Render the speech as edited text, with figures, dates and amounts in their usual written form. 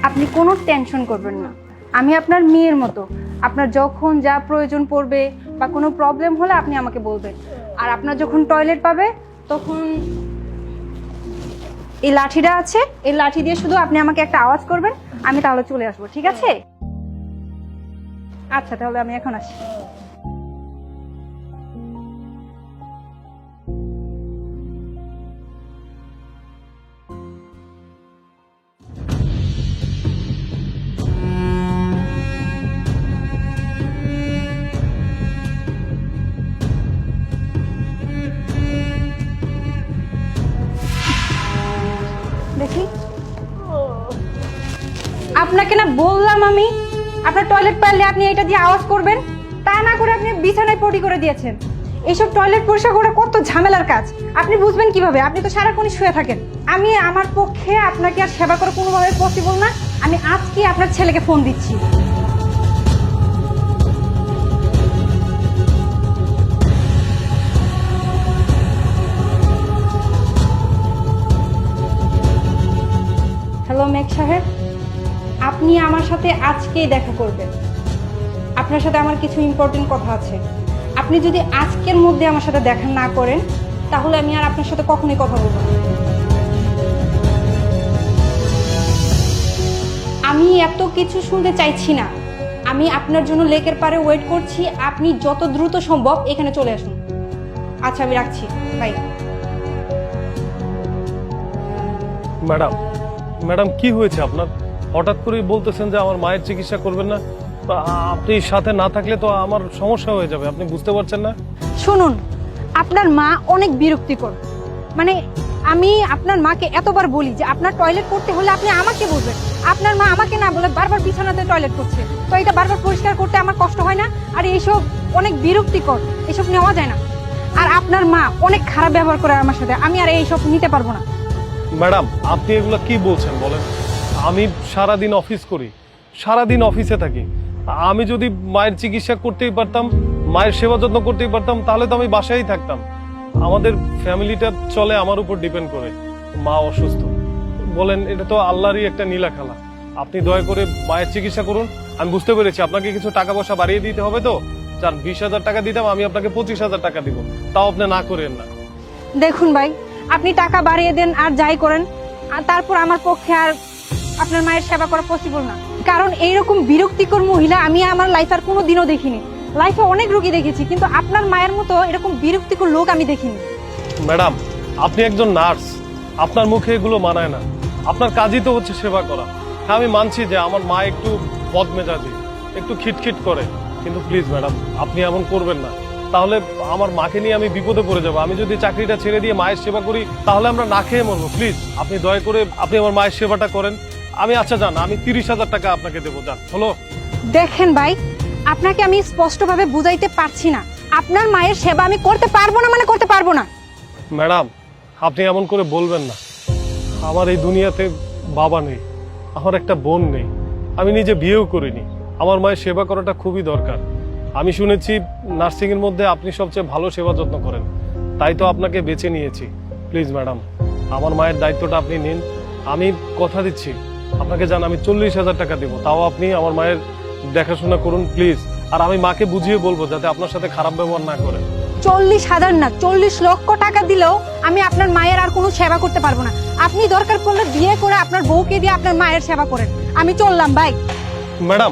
আপনি কোনো টেনশন করবেন না, আমি আপনার মেয়ের মতো। আপনার যখন যা প্রয়োজন পড়বে বা কোনো প্রবলেম হলে আপনি আমাকে বলবেন। আর আপনার যখন টয়লেট পাবে তখন এই লাঠিটা আছে, এই লাঠি দিয়ে শুধু আপনি আমাকে একটা আওয়াজ করবেন, আমি তাহলে চলে আসবো, ঠিক আছে? আচ্ছা, তাহলে আমি এখন আসি। দেখি, আপনাকে না বললাম আমি, আপনার টয়লেট পারলে আপনি এটা দিয়ে আওয়াজ করবেন, তা না করে আপনি বিছানায় পটি করে দিয়েছেন। এইসব টয়লেট পরিষ্কার করা কত ঝামেলার কাজ, আপনি বুঝবেন কিভাবে? আপনি তো সারাক্ষণই শুয়ে থাকেন। আমি আমার পক্ষে আপনাকে আর সেবা করা কোনোভাবে পসিবল না। আমি আজকে আপনার ছেলেকে ফোন দিচ্ছি। হ্যালো মেঘ সাহেব, আপনি আমার সাথে আজকেই দেখা করবেন। আপনার সাথে আমার কিছু ইম্পর্টেন্ট কথা আছে। আপনি যদি আজকের মধ্যে আমার সাথে দেখা না করেন তাহলে আমি আর আপনার সাথে কখনোই কথা বলবো না। আমি এত কিছু শুনতে চাইছি না। আমি আপনার জন্য লেকের পাড়ে ওয়েট করছি, আপনি যত দ্রুত সম্ভব এখানে চলে আসুন। আচ্ছা, আমি রাখছি, বাই। ম্যাডাম, ম্যাডাম কি হয়েছে আপনার? হঠাৎ করেই বলতেছেন যে আমার মায়ের চিকিৎসা করবেন না। আপনি সাথে না থাকলে তো আমার সমস্যা হয়ে যাবে, আপনি বুঝতে পারছেন না? শুনুন, আপনার মা অনেক বিরক্তিকর। মানে আমি আপনার মাকে এতবার বলি যে আপনার টয়লেট করতে হলে আপনি আমাকে বলবেন, আপনার মা আমাকে না বলে বারবার বিছানাতে টয়লেট করছে। তো এটা বারবার পরিষ্কার করতে আমার কষ্ট হয় না? আর এইসব অনেক বিরক্তিকর, এসব নেওয়া যায় না। আর আপনার মা অনেক খারাপ ব্যবহার করে আমার সাথে, আমি আর এইসব নিতে পারবো না। ম্যাডাম, আপনি এগুলো কি বলছেন বলেন? আমি সারাদিন অফিস করি, সারাদিন অফিসে থাকি। আমি যদি মায়ের চিকিৎসা করতেই পারতাম, মায়ের সেবা যত্ন করতেই পারতাম, তাহলে তো আমি বাসায় থাকতাম। আমাদের ফ্যামিলিটা চলে আমার উপর ডিপেন্ড করে। মা অসুস্থ বলেন, এটা তো আল্লাহরই একটা নীলা খেলা। আপনি দয়া করে মায়ের চিকিৎসা করুন। আমি বুঝতে পেরেছি আপনাকে কিছু টাকা পয়সা বাড়িয়ে দিতে হবে, তো যার 20,000 টাকা দিতাম আমি আপনাকে 25,000 টাকা দিব, তাও আপনি না করেন না। দেখুন ভাই, আপনি টাকা বাড়িয়ে দেন আর যাই করেন, আর তারপর আমার পক্ষে আর আপনার মায়ের সেবা করা পসিবল না। কারণ এইরকম বিরক্তিকর মহিলা আমি আমার লাইফে আর কোনোদিনও দেখিনি। লাইফে অনেক রোগী দেখেছি, কিন্তু আপনার মায়ের মতো এরকম বিরক্তিকর লোক আমি দেখিনি। ম্যাডাম, আপনি একজন নার্স, আপনার মুখে এগুলো মানায় না। আপনার কাজই তো হচ্ছে সেবা করা। হ্যাঁ, আমি মানছি যে আমার মা একটু বদমেজাজি, একটু খিটখিট করে, কিন্তু প্লিজ ম্যাডাম, আপনি এমন করবেন না। তাহলে আমার মাকে নিয়ে আমি বিপদে পড়ে যাবো। আমি যদি চাকরিটা ছেড়ে দিয়ে মায়ের সেবা করি তাহলে আমরা না খেয়ে মরবো। প্লিজ আপনি দয়া করে আপনি আমার মায়ের সেবাটা করেন। আমি আচ্ছা যান, আমি 30,000 টাকা আপনাকে দেবো, যান। হলো? দেখেন ভাই, আপনাকে আমি স্পষ্টভাবে বুঝাইতে পারছি না, আপনার মায়ের সেবা আমি করতে পারবো না, মানে করতে পারবো না। ম্যাডাম, আপনি এমন করে বলবেন না। আমার এই দুনিয়াতে বাবা নেই, আমার একটা বোন নেই, আমি নিজে বিয়েও করিনি। আমার মায়ের সেবা করাটা খুবই দরকার। আমি শুনেছি নার্সিং এর মধ্যে আপনি সবচেয়ে ভালো সেবা যত্ন করেন, তাই তো আপনাকে বেছে নিয়েছি। প্লিজ ম্যাডাম, আমার মায়ের দায়িত্বটা আপনি নিন। আমি কথা দিচ্ছি আপনাকে, জান আমি 40,000 টাকা দেবো, তাও আপনি আমার মায়ের দেখাশোনা করুন প্লিজ। আর আমি মাকে বুঝিয়ে বলবো যাতে আপনার সাথে খারাপ ব্যবহার না করে। 40,000 না, 40 লক্ষ টাকা দিলেও আমি আপনার মায়ের আর কোনো সেবা করতে পারবো না। আপনি দরকার পড়লে বিয়ে করে আপনার বউকে দিয়ে আপনার মায়ের সেবা করেন। আমি চললাম ভাই। ম্যাডাম,